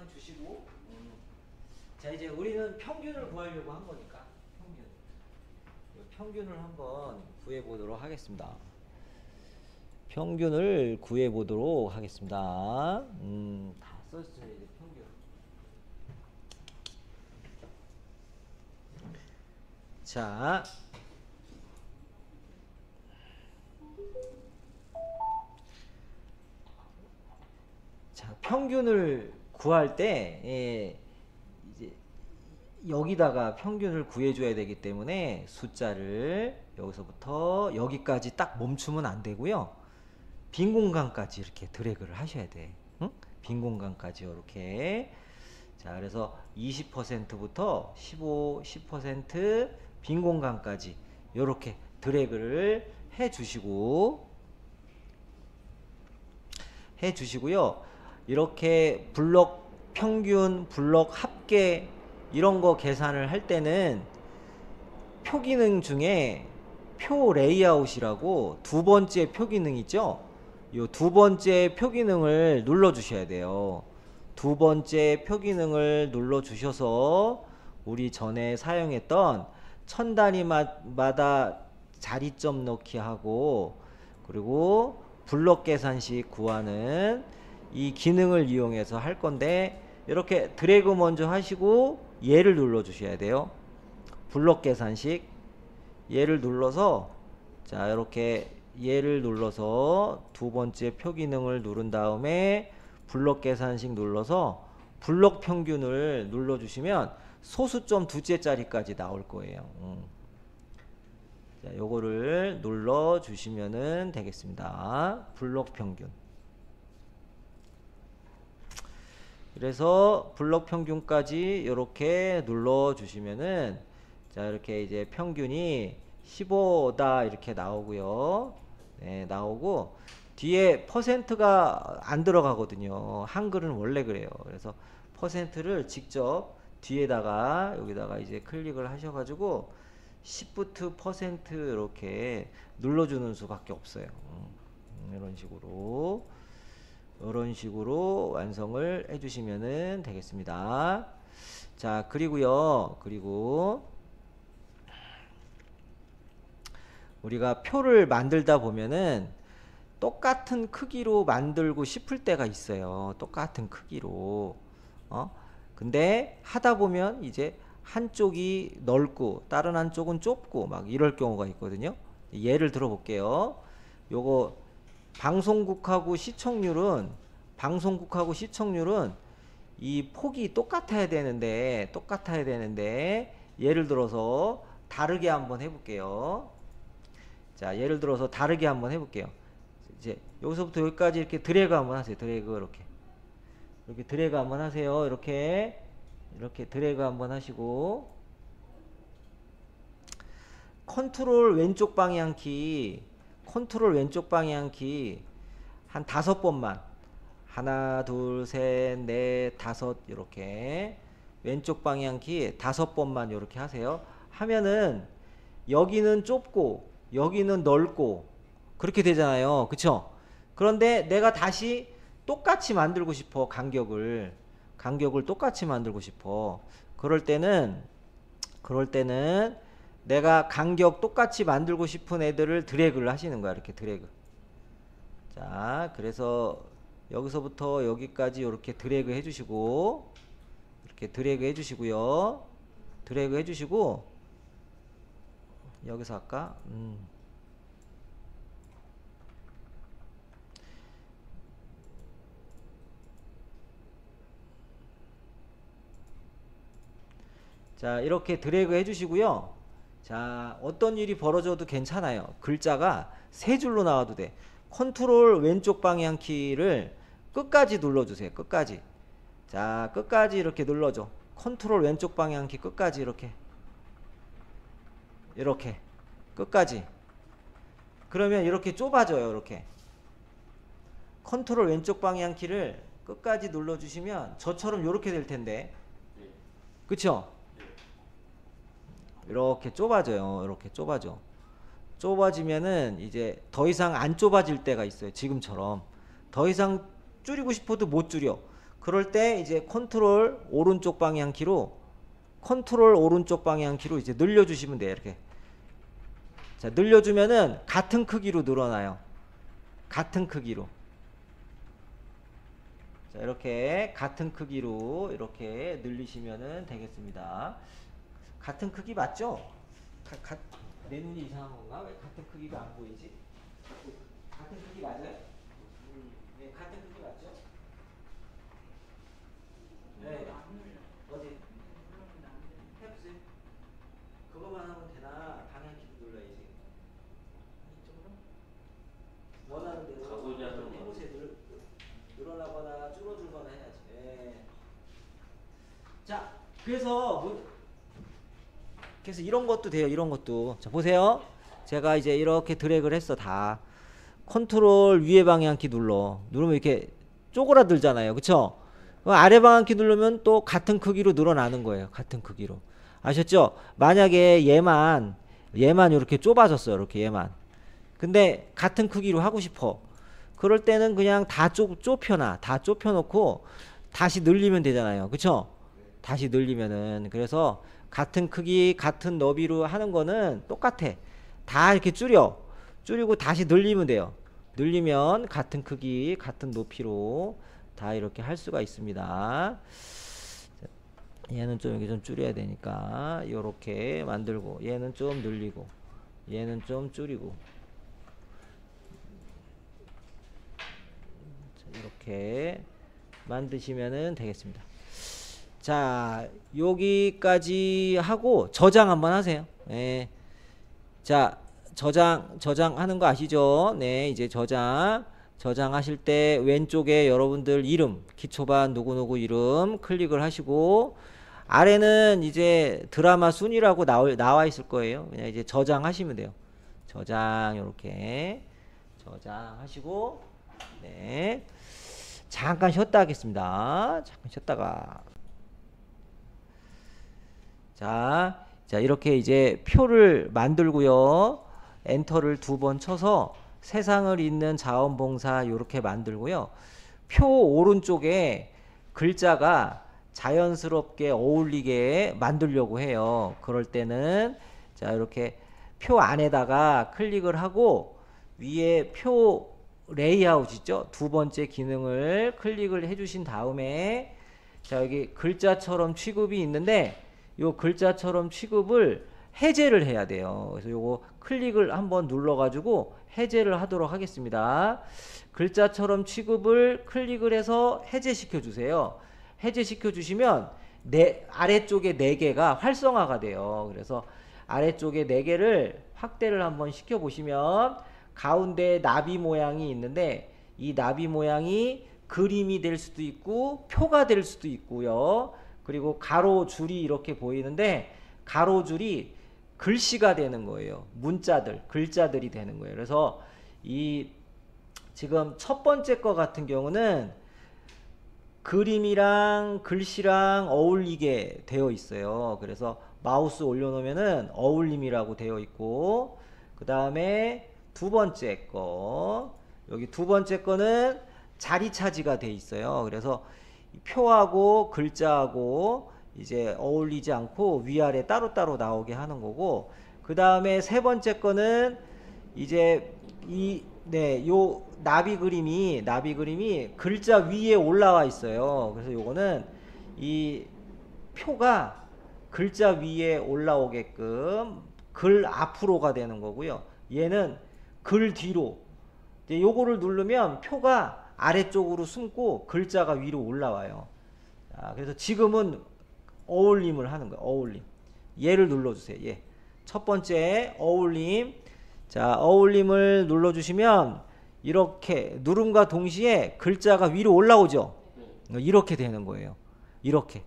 그냥 주시고. 자, 이제 우리는 평균을 구하려고 한 거니까 평균을 한번 구해 보도록 하겠습니다. 평균을 구해 보도록 하겠습니다. 다 썼어요, 이제 평균. 자, 평균을 구할 때 이제 여기다가 평균을 구해줘야 되기 때문에 숫자를 여기서부터 여기까지 딱 멈추면 안 되고요. 빈 공간까지 이렇게 드래그를 하셔야 돼. 응? 빈 공간까지 이렇게. 자, 그래서 20%부터 15, 10% 빈 공간까지 이렇게 드래그를 해주시고요. 이렇게 블록 평균, 블록 합계 이런 거 계산을 할 때는 표 기능 중에 표 레이아웃이라고 두 번째 표 기능 있죠? 이 두 번째 표 기능을 눌러 주셔야 돼요. 두 번째 표 기능을 눌러 주셔서 우리 전에 사용했던 천 단위마다 자리점 넣기 하고 그리고 블록 계산식 구하는 이 기능을 이용해서 할 건데 이렇게 드래그 먼저 하시고 얘를 눌러 주셔야 돼요. 블록 계산식 얘를 눌러서 자 이렇게 얘를 눌러서 두 번째 표 기능을 누른 다음에 블록 계산식 눌러서 블록 평균을 눌러 주시면 소수점 두째 자리까지 나올 거예요. 자, 요거를 눌러 주시면은 되겠습니다. 블록 평균. 그래서 블록 평균까지 이렇게 눌러 주시면은 자 이렇게 이제 평균이 15다 이렇게 나오고요. 네, 나오고 뒤에 퍼센트가 안 들어가거든요. 한글은 원래 그래요. 그래서 퍼센트를 직접 뒤에다가 여기다가 이제 클릭을 하셔가지고 시프트 퍼센트 이렇게 눌러주는 수밖에 없어요. 이런 식으로 완성을 해주시면은 되겠습니다. 자, 그리고 우리가 표를 만들다 보면은 똑같은 크기로 만들고 싶을 때가 있어요. 똑같은 크기로. 근데 하다 보면 이제 한쪽이 넓고 다른 한쪽은 좁고 막 이럴 경우가 있거든요. 예를 들어 볼게요. 요거 방송국하고 시청률은 이 폭이 똑같아야 되는데 예를 들어서 다르게 한번 해볼게요. 자, 예를 들어서 다르게 한번 해볼게요. 이제 여기서부터 여기까지 이렇게 드래그 한번 하세요. 이렇게 드래그 한번 하세요. 이렇게 드래그 한번 하시고 컨트롤 왼쪽 방향키 한 5번만 하나 둘셋넷 다섯 이렇게 왼쪽 방향키 5번만 이렇게 하세요. 하면은 여기는 좁고 여기는 넓고 그렇게 되잖아요. 그쵸? 그런데 내가 다시 똑같이 만들고 싶어. 간격을 똑같이 만들고 싶어. 그럴 때는 내가 간격 똑같이 만들고 싶은 애들을 드래그를 하시는 거야. 이렇게 드래그. 자, 그래서 여기서부터 여기까지 이렇게 드래그 해주시고 이렇게 드래그 해주시고요. 드래그 해주시고 여기서 아까 자 이렇게 드래그 해주시고요. 자 어떤 일이 벌어져도 괜찮아요. 글자가 세 줄로 나와도 돼. 컨트롤 왼쪽 방향 키를 끝까지 눌러주세요. 끝까지. 자 끝까지 이렇게 눌러줘. 컨트롤 왼쪽 방향 키 끝까지 이렇게 끝까지. 그러면 이렇게 좁아져요. 이렇게 컨트롤 왼쪽 방향 키를 끝까지 눌러주시면 저처럼 이렇게 될 텐데 그쵸? 이렇게 좁아져요. 이렇게 좁아져. 좁아지면은 이제 더 이상 안 좁아질 때가 있어요. 지금처럼 더 이상 줄이고 싶어도 못 줄여. 그럴 때 이제 컨트롤 오른쪽 방향키로 이제 늘려주시면 돼요. 이렇게. 자, 늘려주면은 같은 크기로 늘어나요. 같은 크기로. 자, 이렇게 같은 크기로 이렇게 늘리시면은 되겠습니다. 같은 크기 맞죠? 내 눈이 이상한 건가? 왜 같은 크기가 안 보이지? 같은 크기 맞아요? 네, 같은 크기 맞죠? 네. 어디? 해보세요. 그거만 하면 되나? 방향키도 눌러야지. 원하는 대로 해보세요. 늘어나거나 줄어들거나 해야지. 네. 자, 그래서 이런 것도 돼요. 이런 것도. 자, 보세요. 제가 이제 이렇게 드래그를 했어. 다. 컨트롤 위에 방향키 누르면 이렇게 쪼그라들잖아요. 그쵸? 아래 방향키 누르면 또 같은 크기로 늘어나는 거예요. 같은 크기로. 아셨죠? 만약에 얘만 이렇게 좁아졌어요. 이렇게 얘만. 근데 같은 크기로 하고 싶어. 그럴 때는 그냥 다 좁혀놔. 다 좁혀놓고 다시 늘리면 되잖아요. 그쵸? 다시 늘리면은. 그래서 같은 크기, 같은 너비로 하는 거는 똑같아. 다 이렇게 줄이고 다시 늘리면 돼요. 늘리면 같은 크기, 같은 높이로 다 이렇게 할 수가 있습니다. 얘는 좀 여기 좀 줄여야 되니까 이렇게 만들고, 얘는 좀 늘리고, 얘는 좀 줄이고, 이렇게 만드시면 되겠습니다. 자, 여기까지 하고 저장 한번 하세요. 네. 자, 저장하는 거 아시죠? 네, 이제 저장하실 때 왼쪽에 여러분들 이름, 기초반 누구누구 이름 클릭을 하시고, 아래는 이제 드라마 순위라고 나와 있을 거예요. 그냥 이제 저장하시면 돼요. 이렇게 저장하시고, 네, 잠깐 쉬었다 하겠습니다. 잠깐 쉬었다가. 자, 이렇게 이제 표를 만들고요. 엔터를 2번 쳐서 세상을 잇는 자원봉사 이렇게 만들고요. 표 오른쪽에 글자가 자연스럽게 어울리게 만들려고 해요. 그럴 때는 자, 이렇게 표 안에다가 클릭을 하고 위에 표 레이아웃 있죠? 2번째 기능을 클릭을 해주신 다음에 자, 여기 글자처럼 취급이 있는데 요 글자처럼 취급을 해제를 해야 돼요. 그래서 요거 클릭을 한번 눌러가지고 해제를 하도록 하겠습니다. 글자처럼 취급을 클릭을 해서 해제시켜 주세요. 해제시켜 주시면 아래쪽에 4개가 활성화가 돼요. 그래서 아래쪽에 4개를 확대를 한번 시켜 보시면 가운데 나비 모양이 있는데 이 나비 모양이 그림이 될 수도 있고 표가 될 수도 있고요. 그리고 가로줄이 이렇게 보이는데 가로줄이 글씨가 되는 거예요. 글자들이 되는 거예요. 그래서 이 지금 첫 번째 거 같은 경우는 그림이랑 글씨랑 어울리게 되어 있어요. 그래서 마우스 올려놓으면은 어울림이라고 되어 있고, 그 다음에 두 번째 거, 여기 두 번째 거는 자리 차지가 돼 있어요. 그래서 표하고 글자하고 이제 어울리지 않고 위아래 따로따로 나오게 하는 거고, 그 다음에 세 번째 거는 이제 요 나비 그림이 글자 위에 올라와 있어요. 그래서 요거는 이 표가 글자 위에 올라오게끔 글 앞으로가 되는 거고요. 얘는 글 뒤로. 이제 요거를 누르면 표가 아래쪽으로 숨고 글자가 위로 올라와요. 자, 그래서 지금은 어울림을 하는 거예요. 어울림. 얘를 눌러주세요. 얘. 첫 번째 어울림. 자, 어울림을 눌러주시면 이렇게 누름과 동시에 글자가 위로 올라오죠. 이렇게 되는 거예요. 이렇게.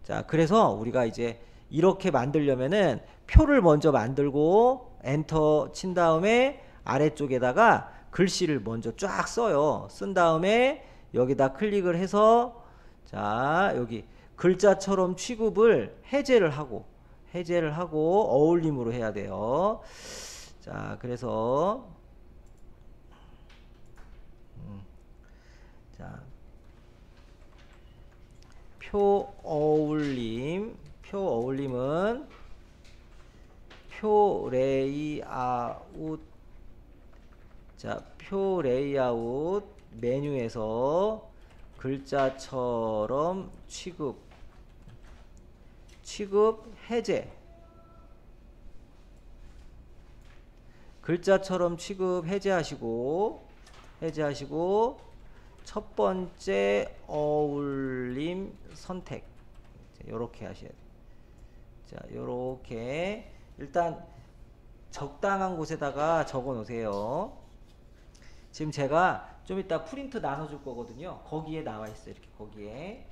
자, 그래서 우리가 이제 이렇게 만들려면은 표를 먼저 만들고 엔터 친 다음에 아래쪽에다가 글씨를 먼저 쫙 써요. 쓴 다음에 여기다 클릭을 해서 자, 여기 글자처럼 취급을 해제를 하고 어울림으로 해야 돼요. 자, 그래서 자, 표 어울림은 표 레이아웃, 자, 표 레이아웃 메뉴에서 글자처럼 취급 해제, 글자처럼 취급 해제하시고 첫 번째 어울림 선택, 요렇게 하셔야 돼요. 자, 요렇게 일단 적당한 곳에다가 적어 놓으세요. 지금 제가 좀 이따 프린트 나눠줄 거거든요. 거기에 나와 있어요. 이렇게 거기에.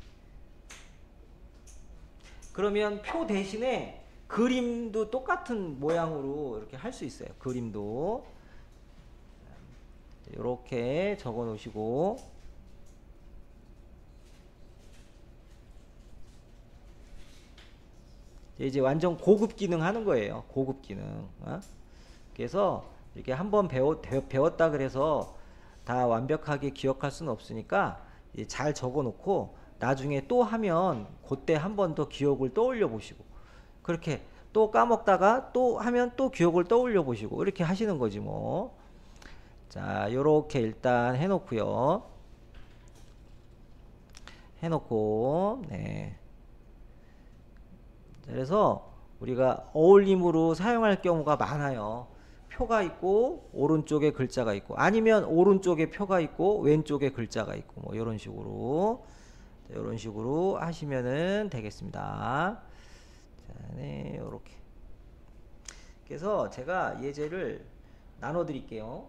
그러면 표 대신에 그림도 똑같은 모양으로 이렇게 할 수 있어요. 그림도 이렇게 적어 놓으시고, 이제 완전 고급 기능 하는 거예요. 고급 기능. 그래서 이렇게 한번 배웠다 그래서 다 완벽하게 기억할 수는 없으니까 잘 적어 놓고 나중에 또 하면 그때 한 번 더 기억을 떠올려 보시고, 그렇게 또 까먹다가 또 하면 또 기억을 떠올려 보시고, 이렇게 하시는 거지 뭐. 자, 요렇게 일단 해놓고요. 네. 그래서 우리가 어울림으로 사용할 경우가 많아요. 표가 있고 오른쪽에 글자가 있고, 아니면 오른쪽에 표가 있고 왼쪽에 글자가 있고, 뭐 이런 식으로 하시면은 되겠습니다. 자, 네, 요렇게. 그래서 제가 예제를 나눠 드릴게요.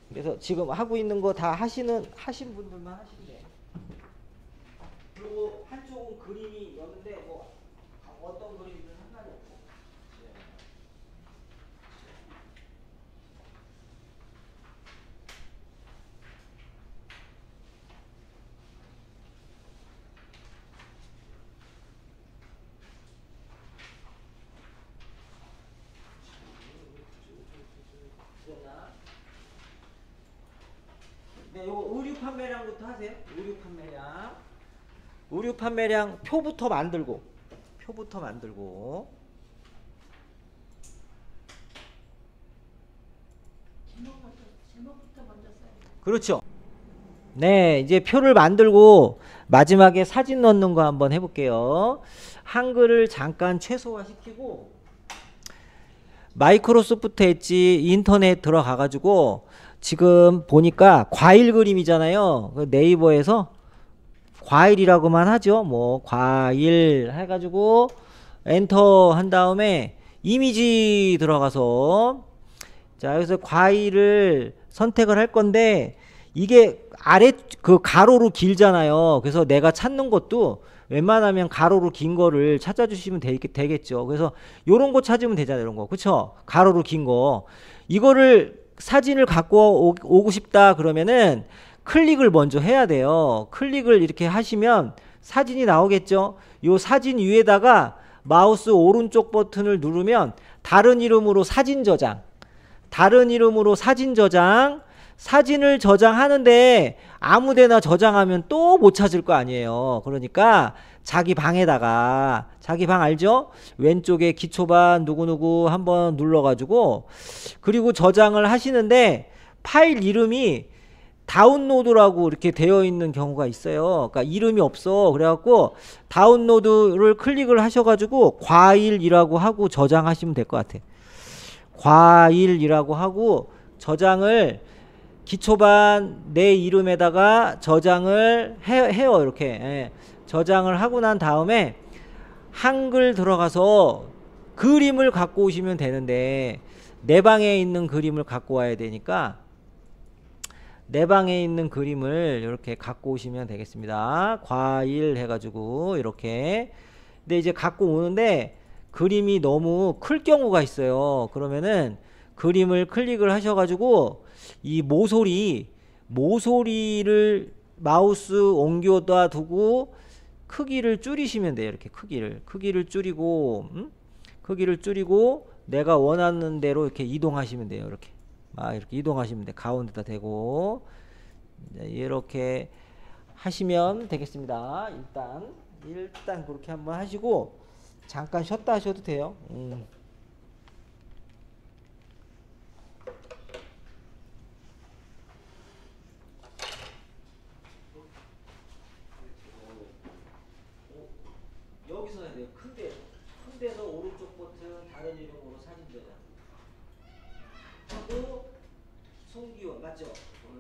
그래서 지금 하고 있는 거 다 하신 분들만 하시면 돼요. 그리고 한쪽은 그림이 여는데 뭐 어떤 그림이든 상관이 없고. 네, 요거 의류 판매량부터 하세요. 의류 판매량 표부터 만들고. 제목부터 먼저 써요. 그렇죠. 네, 이제 표를 만들고 마지막에 사진 넣는 거 한번 해볼게요. 한글을 잠깐 최소화시키고, 마이크로소프트 엣지 인터넷 들어가가지고 지금 보니까 과일 그림이잖아요. 네이버에서 과일이라고만 하죠. 뭐 과일 해가지고 엔터 한 다음에 이미지 들어가서, 자, 여기서 과일을 선택을 할 건데, 이게 아래 그 가로로 길잖아요. 그래서 내가 찾는 것도 웬만하면 가로로 긴 거를 찾아주시면 되겠죠. 그래서 요런 거 찾으면 되잖아요. 이런 거. 그쵸? 가로로 긴 거. 이거를 사진을 갖고 오고 싶다 그러면은 클릭을 먼저 해야 돼요. 클릭을 이렇게 하시면 사진이 나오겠죠. 요 사진 위에다가 마우스 오른쪽 버튼을 누르면 다른 이름으로 사진 저장, 사진을 저장하는데 아무데나 저장하면 또 못 찾을 거 아니에요. 그러니까 자기 방에다가, 자기 방 알죠? 왼쪽에 기초반 누구누구 한번 눌러가지고, 그리고 저장을 하시는데 파일 이름이 다운로드라고 이렇게 되어 있는 경우가 있어요. 그러니까 이름이 없어. 그래갖고 다운로드를 클릭을 하셔가지고 과일이라고 하고 저장하시면 될 것 같아요. 과일이라고 하고 저장을, 기초반 내 이름에다가 저장을 해요. 이렇게. 예. 저장을 하고 난 다음에 한글 들어가서 그림을 갖고 오시면 되는데, 내 방에 있는 그림을 갖고 와야 되니까 내 방에 있는 그림을 이렇게 갖고 오시면 되겠습니다. 과일 해가지고 이렇게. 근데 이제 갖고 오는데 그림이 너무 클 경우가 있어요. 그러면은 그림을 클릭을 하셔가지고 이 모서리를 마우스 옮겨다 두고 크기를 줄이시면 돼요. 이렇게 크기를 줄이고, 내가 원하는 대로 이렇게 이동하시면 돼요. 이렇게 이동하시면 돼. 가운데다 대고 이렇게 하시면 되겠습니다. 일단 그렇게 한번 하시고 잠깐 쉬었다 하셔도 돼요. 여기서 해야 돼요. 큰 데서 오른쪽 버튼 다른 이름으로 사진 저장 하고 송기원 맞죠?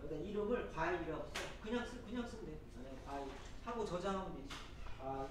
일단 이름을 과일이라고 써. 그냥 쓰면 돼. 과일 하고 저장하면 되지. 과일.